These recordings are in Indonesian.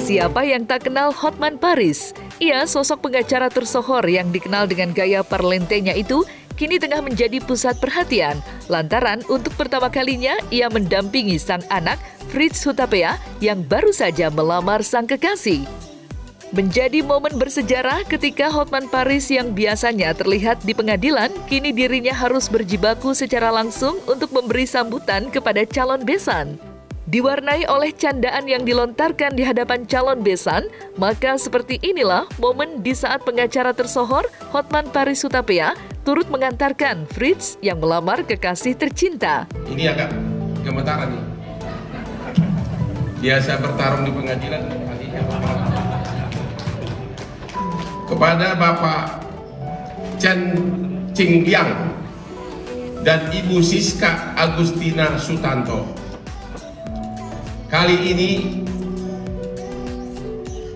Siapa yang tak kenal Hotman Paris? Ia sosok pengacara tersohor yang dikenal dengan gaya parlentenya itu kini tengah menjadi pusat perhatian lantaran untuk pertama kalinya ia mendampingi sang anak Fritz Hutapea yang baru saja melamar sang kekasih. Menjadi momen bersejarah ketika Hotman Paris yang biasanya terlihat di pengadilan, kini dirinya harus berjibaku secara langsung untuk memberi sambutan kepada calon besan. Diwarnai oleh candaan yang dilontarkan di hadapan calon besan, maka seperti inilah momen di saat pengacara tersohor Hotman Paris Hutapea turut mengantarkan Fritz yang melamar kekasih tercinta. Ini agak gemetaran nih. Biasa bertarung di pengadilan. Kepada Bapak Chen Qingliang dan Ibu Siska Agustina Sutanto. Kali ini,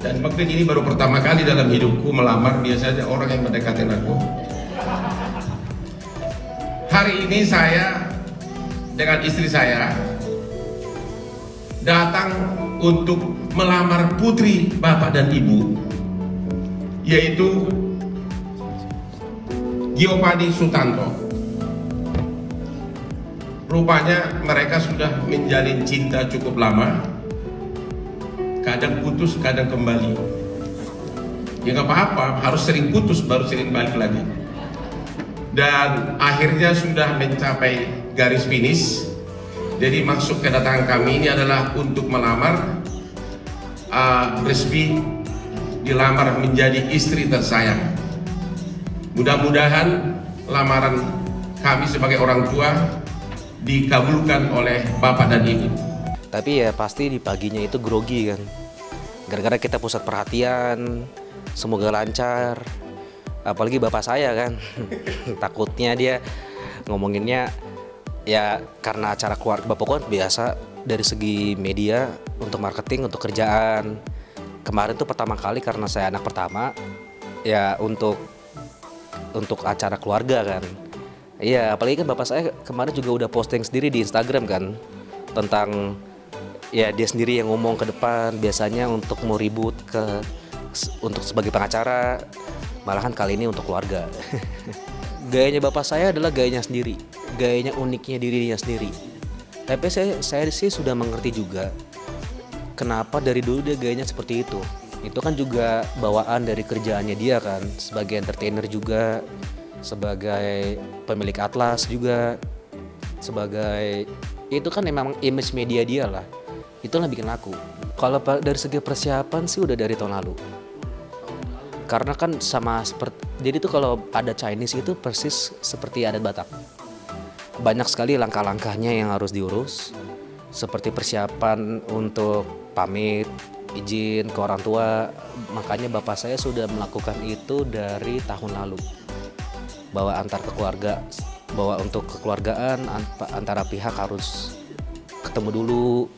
dan mungkin ini baru pertama kali dalam hidupku melamar, biasanya orang yang mendekatin aku. Hari ini saya dengan istri saya datang untuk melamar putri Bapak dan Ibu, yaitu Giovanni Sutanto. Rupanya mereka sudah menjalin cinta cukup lama, kadang putus, kadang kembali. Ya nggak apa-apa, harus sering putus baru sering balik lagi. Dan akhirnya sudah mencapai garis finish. Jadi maksud kedatangan kami ini adalah untuk melamar, resmi dilamar menjadi istri tersayang. Mudah-mudahan lamaran kami sebagai orang tua dikabulkan oleh Bapak dan Ibu. Tapi ya pasti di paginya itu grogi kan. Gara-gara kita pusat perhatian, semoga lancar. Apalagi bapak saya kan. Takutnya dia ngomonginnya ya karena acara keluarga bapak kan biasa dari segi media untuk marketing, untuk kerjaan. Kemarin tuh pertama kali karena saya anak pertama ya untuk acara keluarga kan. Iya, apalagi kan bapak saya kemarin juga udah posting sendiri di Instagram kan tentang ya dia sendiri yang ngomong ke depan biasanya untuk mau ribut untuk sebagai pengacara, malahan kali ini untuk keluarga. Gayanya bapak saya adalah gayanya sendiri, gayanya uniknya dirinya sendiri. Tapi saya sih sudah mengerti juga kenapa dari dulu dia gayanya seperti itu. Itu kan juga bawaan dari kerjaannya dia kan, sebagai entertainer juga, sebagai pemilik atlas juga, sebagai itu kan memang image media dia lah. Itulah bikin laku. Kalau dari segi persiapan sih udah dari tahun lalu. Karena kan sama seperti jadi tuh kalau ada Chinese itu persis seperti adat Batak. Banyak sekali langkah-langkahnya yang harus diurus. Seperti persiapan untuk pamit, izin ke orang tua. Makanya bapak saya sudah melakukan itu dari tahun lalu. Bahwa antar keluarga, bahwa untuk kekeluargaan antara pihak harus ketemu dulu,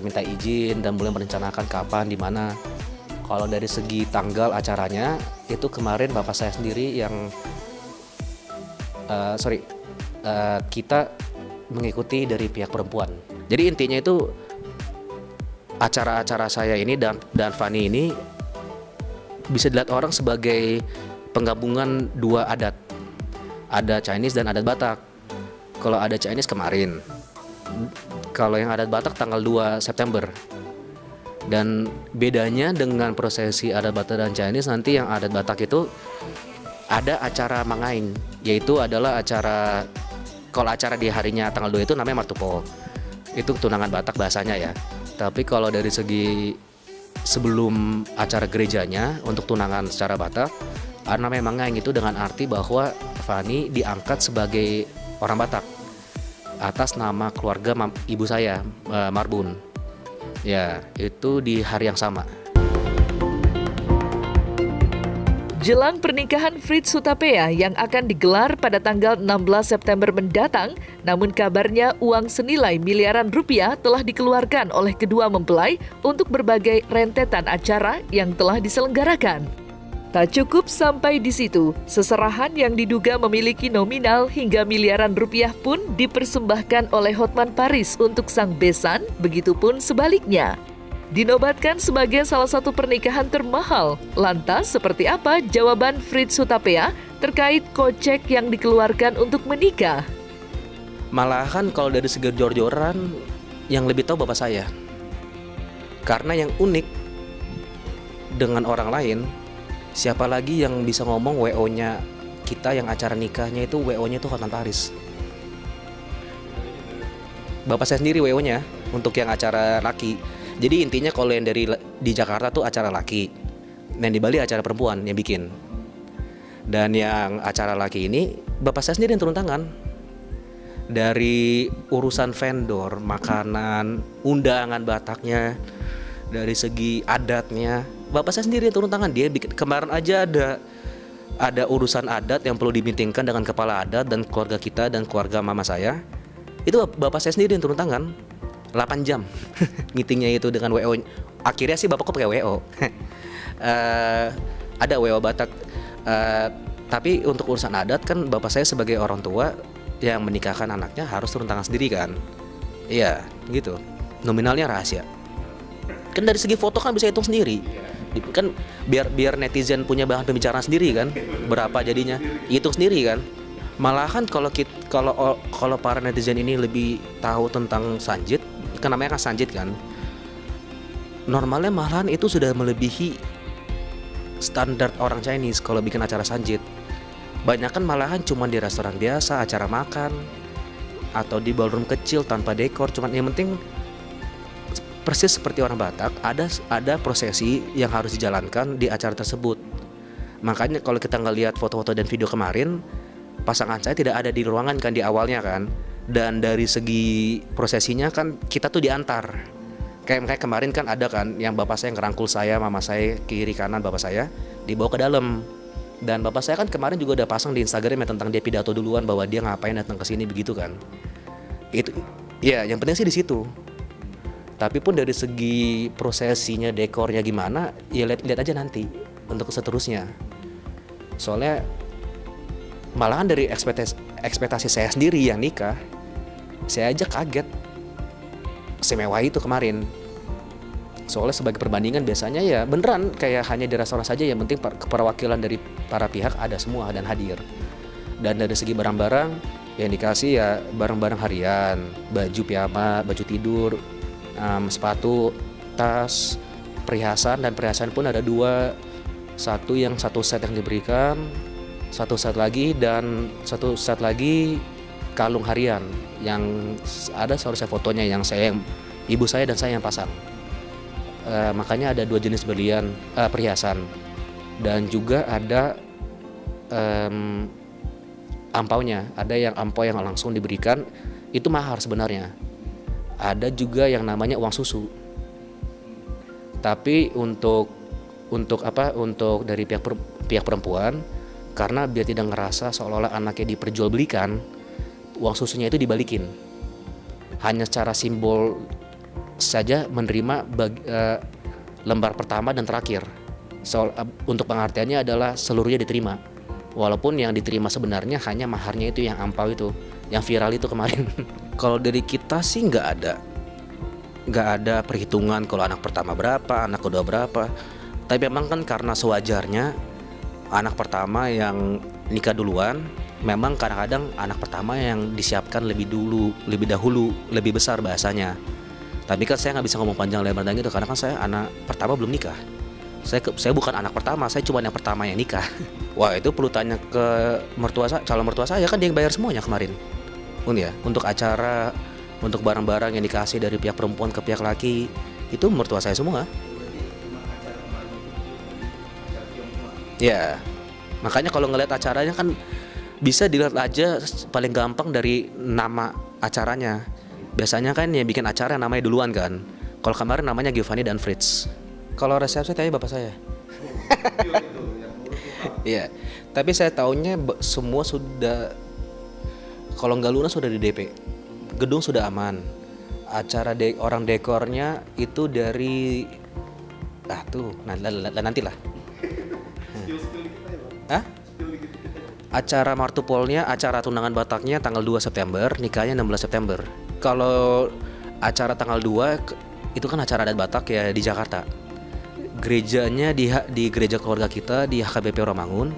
minta izin dan mulai merencanakan kapan, di mana. Kalau dari segi tanggal acaranya itu kemarin bapak saya sendiri yang kita mengikuti dari pihak perempuan. Jadi intinya itu acara-acara saya ini dan Fani ini bisa dilihat orang sebagai penggabungan dua adat, ada Chinese dan adat Batak. Kalau ada Chinese kemarin, kalau yang adat Batak tanggal 2 September. Dan bedanya dengan prosesi adat Batak dan Chinese, nanti yang adat Batak itu ada acara mangaing, yaitu adalah acara, kalau acara di harinya tanggal 2 itu namanya martupo. Itu tunangan Batak bahasanya ya. Tapi kalau dari segi sebelum acara gerejanya untuk tunangan secara Batak, namanya mangaing itu dengan arti bahwa Fani diangkat sebagai orang Batak atas nama keluarga ibu saya, Marbun. Ya, itu di hari yang sama. Jelang pernikahan Fritz Hutapea yang akan digelar pada tanggal 16 September mendatang, namun kabarnya uang senilai miliaran rupiah telah dikeluarkan oleh kedua mempelai untuk berbagai rentetan acara yang telah diselenggarakan. Tak cukup sampai di situ, seserahan yang diduga memiliki nominal hingga miliaran rupiah pun dipersembahkan oleh Hotman Paris untuk sang besan, begitupun sebaliknya. Dinobatkan sebagai salah satu pernikahan termahal. Lantas seperti apa jawaban Fritz Hutapea terkait kocek yang dikeluarkan untuk menikah? Malahan kalau dari segi jor-joran, yang lebih tahu bapak saya. Karena yang unik dengan orang lain, siapa lagi yang bisa ngomong WO-nya kita yang acara nikahnya itu WO-nya itu Hotman Paris. Bapak saya sendiri WO-nya untuk yang acara laki. Jadi intinya kalau yang di Jakarta tuh acara laki, dan di Bali acara perempuan yang bikin. Dan yang acara laki ini bapak saya sendiri yang turun tangan. Dari urusan vendor, makanan, undangan Bataknya, dari segi adatnya, bapak saya sendiri yang turun tangan. Dia bikin, kemarin aja ada urusan adat yang perlu dimintingkan dengan kepala adat dan keluarga kita dan keluarga mama saya. Itu bapak saya sendiri yang turun tangan. 8 jam meetingnya itu dengan WO. Akhirnya sih bapakku pakai WO. Ada WO Batak. Tapi untuk urusan adat kan bapak saya sebagai orang tua yang menikahkan anaknya harus turun tangan sendiri kan. Iya gitu. Nominalnya rahasia. Kan dari segi foto kan bisa hitung sendiri. Kan biar netizen punya bahan pembicaraan sendiri kan. Berapa jadinya? Hitung sendiri kan. Malahan kalau para netizen ini lebih tahu tentang sanjit, kan namanya kan sanjit kan. Normalnya malahan itu sudah melebihi standar orang Chinese kalau bikin acara sanjit. Banyak kan malahan cuma di restoran biasa, acara makan, atau di ballroom kecil tanpa dekor. Cuman yang penting persis seperti orang Batak, ada prosesi yang harus dijalankan di acara tersebut. Makanya kalau kita ngelihat foto-foto dan video kemarin, pasangan saya tidak ada di ruangan kan di awalnya kan. Dan dari segi prosesinya kan kita tuh diantar. Kayak kemarin kan ada kan yang bapak saya ngerangkul saya, mama saya kiri kanan bapak saya dibawa ke dalam. Dan bapak saya kan kemarin juga udah pasang di Instagram tentang dia pidato duluan bahwa dia ngapain datang ke sini begitu kan. Itu ya yang penting sih di situ. Tapi pun dari segi prosesinya, dekornya gimana, ya lihat aja nanti untuk seterusnya. Soalnya malahan dari ekspektasi saya sendiri yang nikah, saya aja kaget semewah itu kemarin. Soalnya sebagai perbandingan biasanya ya beneran kayak hanya di restoran saja, yang penting perwakilan dari para pihak ada semua dan hadir. Dan dari segi barang-barang yang dikasih ya barang-barang harian, baju piyama, baju tidur, sepatu, tas, perhiasan. Dan perhiasan pun ada dua, satu set yang diberikan, satu set lagi kalung harian yang ada seharusnya fotonya yang ibu saya dan saya yang pasang. Makanya ada dua jenis berlian perhiasan, dan juga ada ampaunya. Ada yang ampau yang langsung diberikan, itu mahar sebenarnya. Ada juga yang namanya uang susu. Tapi untuk dari pihak perempuan, karena biar tidak ngerasa seolah-olah anaknya diperjualbelikan, uang susunya itu dibalikin. Hanya secara simbol saja menerima lembar pertama dan terakhir. Untuk pengertiannya adalah seluruhnya diterima. Walaupun yang diterima sebenarnya hanya maharnya itu yang ampau itu, yang viral itu kemarin. Kalau dari kita sih nggak ada perhitungan kalau anak pertama berapa, anak kedua berapa. Tapi memang kan karena sewajarnya anak pertama yang nikah duluan, memang kadang-kadang anak pertama yang disiapkan lebih dahulu, lebih besar bahasanya. Tapi kan saya nggak bisa ngomong panjang lebar gitu karena kan saya anak pertama belum nikah. Saya bukan anak pertama, saya cuma yang pertama yang nikah. Wah, itu perlu tanya ke calon mertua saya, kan dia yang bayar semuanya kemarin. Untuk acara, untuk barang-barang yang dikasih dari pihak perempuan ke pihak laki, itu mertua saya semua. Ya, makanya kalau ngeliat acaranya kan bisa dilihat aja paling gampang dari nama acaranya. Biasanya kan yang bikin acara namanya duluan kan. Kalau kemarin namanya Giovanni dan Fritz. Kalau resepsi tanya bapak saya. Iya, tapi saya tahunya semua sudah, kalau nggak lunas sudah di DP. Gedung sudah aman. Acara orang dekornya itu dari nantilah. Acara martupolnya, acara tunangan Bataknya tanggal 2 September, nikahnya 16 September. Kalau acara tanggal 2 itu kan acara adat Batak ya di Jakarta. Gerejanya di gereja keluarga kita di HKBP Romangun,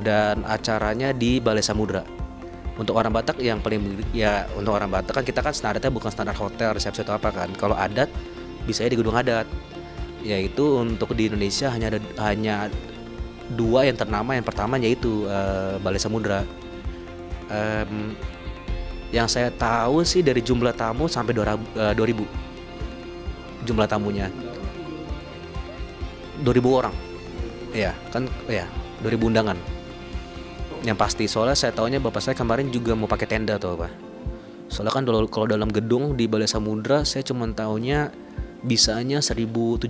dan acaranya di Balai Samudra. Untuk orang Batak yang paling ya, untuk orang Batak kan kita kan standarnya bukan standar hotel, resepsi atau apa kan. Kalau adat bisa di gedung adat. Yaitu untuk di Indonesia hanya 2 yang ternama. Yang pertama yaitu Balai Samudra. Yang saya tahu sih dari jumlah tamu sampai 2000 jumlah tamunya. 2000 orang. Ya, kan ya, 2000 undangan. Yang pasti, soalnya saya taunya bapak saya kemarin juga mau pakai tenda atau apa. Soalnya kan kalau dalam gedung di Balai Samudra saya cuma taunya bisanya 1.700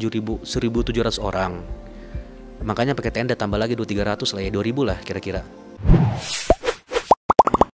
orang. Makanya pakai tenda, tambah lagi 200-300 lah ya, 2000 lah kira-kira.